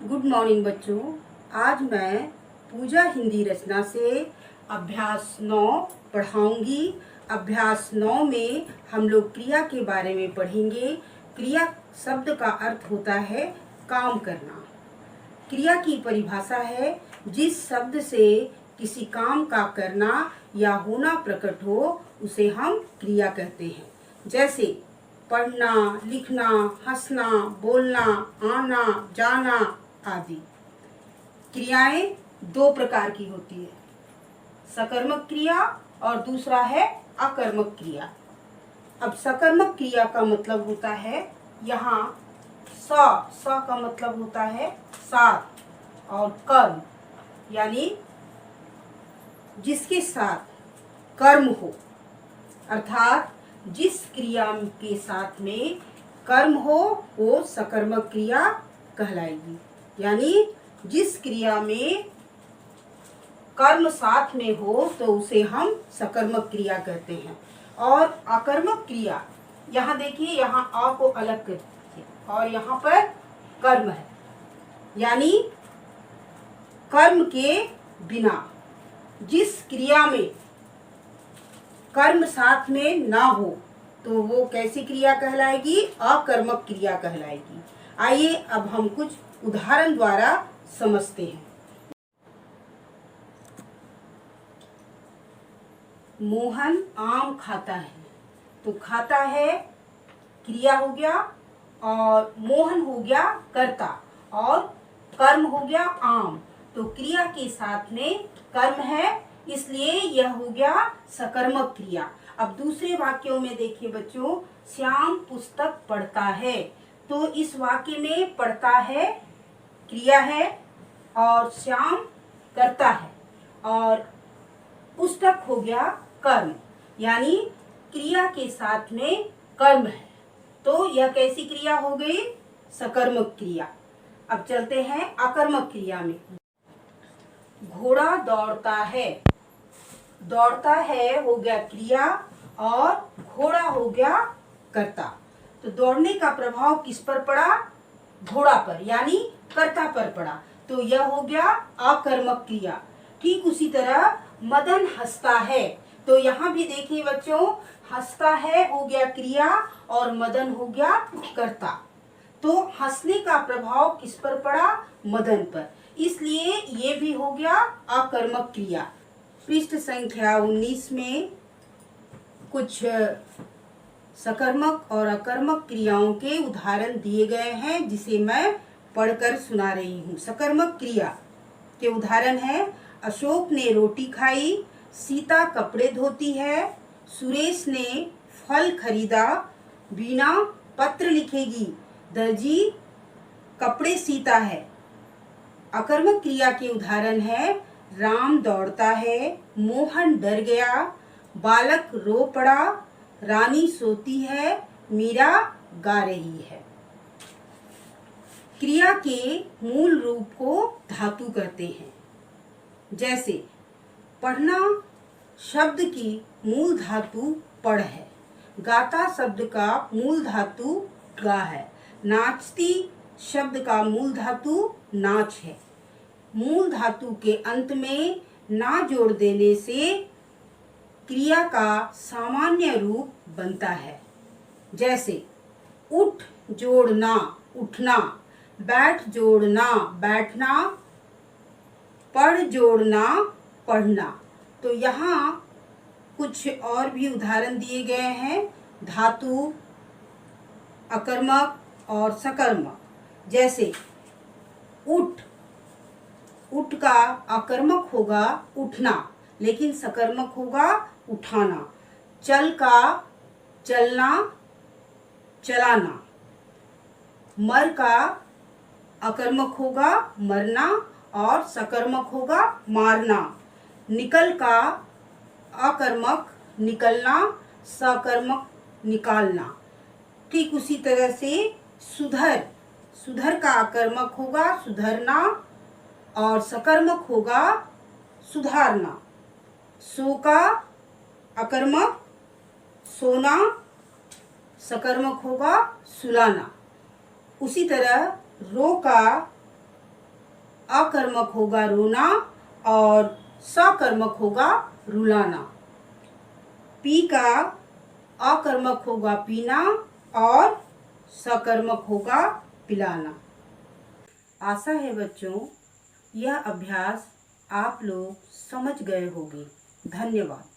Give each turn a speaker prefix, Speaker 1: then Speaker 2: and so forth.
Speaker 1: Good morning बच्चों। आज मैं पूजा हिंदी रचना से अभ्यास 9 पढ़ाऊंगी। अभ्यास 9 में हम लोग क्रिया के बारे में पढ़ेंगे। क्रिया शब्द का अर्थ होता है काम करना। क्रिया की परिभाषा है जिस शब्द से किसी काम का करना या होना प्रकट हो उसे हम क्रिया कहते हैं। जैसे पढ़ना, लिखना, हंसना, बोलना, आना, जाना आदि। क्रियाएं दो प्रकार की होती है, सकर्मक क्रिया और दूसरा है अकर्मक क्रिया। अब सकर्मक क्रिया का मतलब होता है यहाँ स का मतलब होता है साथ और कर्म, यानी जिसके साथ कर्म हो, अर्थात जिस क्रिया के साथ में कर्म हो वो सकर्मक क्रिया कहलाएगी। यानी जिस क्रिया में कर्म साथ में हो तो उसे हम सकर्मक क्रिया कहते हैं। और अकर्मक क्रिया, यहाँ देखिए, यहाँ अ को अलग कर दीजिए और यहाँ पर कर्म है, यानी कर्म के बिना जिस क्रिया में कर्म साथ में ना हो तो वो कैसी क्रिया कहलाएगी? अकर्मक क्रिया कहलाएगी। आइए अब हम कुछ उदाहरण द्वारा समझते हैं। मोहन आम खाता है, तो खाता है क्रिया हो गया और मोहन हो गया कर्ता और कर्म हो गया आम, तो क्रिया के साथ में कर्म है, इसलिए यह हो गया सकर्मक क्रिया। अब दूसरे वाक्यों में देखिए बच्चों, श्याम पुस्तक पढ़ता है, तो इस वाक्य में पढ़ता है क्रिया है और श्याम करता है और पुस्तक हो गया कर्म, यानी क्रिया के साथ में कर्म है, तो यह कैसी क्रिया हो गई? सकर्मक क्रिया। अब चलते हैं अकर्मक क्रिया में। घोड़ा दौड़ता है, दौड़ता है हो गया क्रिया और घोड़ा हो गया कर्ता, तो दौड़ने का प्रभाव किस पर पड़ा? घोड़ा पर, यानी कर्ता पर पड़ा, तो यह हो गया अकर्मक क्रिया। ठीक उसी तरह मदन हंसता है, तो यहाँ भी देखिए बच्चों, हंसता है हो गया क्रिया और मदन हो गया कर्ता, तो हंसने का प्रभाव किस पर पड़ा? मदन पर, इसलिए ये भी हो गया अकर्मक क्रिया। पृष्ठ संख्या 19 में कुछ सकर्मक और अकर्मक क्रियाओं के उदाहरण दिए गए हैं जिसे मैं पढ़कर सुना रही हूँ। सकर्मक क्रिया के उदाहरण है, अशोक ने रोटी खाई, सीता कपड़े धोती है, सुरेश ने फल खरीदा, बीना पत्र लिखेगी, दर्जी कपड़े सीता है। अकर्मक क्रिया के उदाहरण है, राम दौड़ता है, मोहन डर गया, बालक रो पड़ा, रानी सोती है, मीरा गा रही है। क्रिया के मूल रूप को धातु कहते हैं। जैसे पढ़ना शब्द की मूल धातु पढ़ है, गाता शब्द का मूल धातु गा है, नाचती शब्द का मूल धातु नाच है। मूल धातु के अंत में ना जोड़ देने से क्रिया का सामान्य रूप बनता है। जैसे उठ जोड़ना उठना, बैठ जोड़ना बैठना, पढ़ जोड़ना पढ़ना, तो यहाँ कुछ और भी उदाहरण दिए गए हैं धातु अकर्मक और सकर्मक। जैसे उठ, उठ का अकर्मक होगा उठना, लेकिन सकर्मक होगा उठाना। चल का चलना चलाना। मर का अकर्मक होगा मरना और सकर्मक होगा मारना। निकल का अकर्मक निकलना, सकर्मक निकालना। ठीक उसी तरह से सुधर, सुधर का अकर्मक होगा सुधरना और सकर्मक होगा सुधारना। सो का अकर्मक सोना, सकर्मक होगा सुलाना। उसी तरह रो का अकर्मक होगा रोना और सकर्मक होगा रुलाना। पी का अकर्मक होगा पीना और सकर्मक होगा पिलाना। आशा है बच्चों यह अभ्यास आप लोग समझ गए होंगे। धन्यवाद।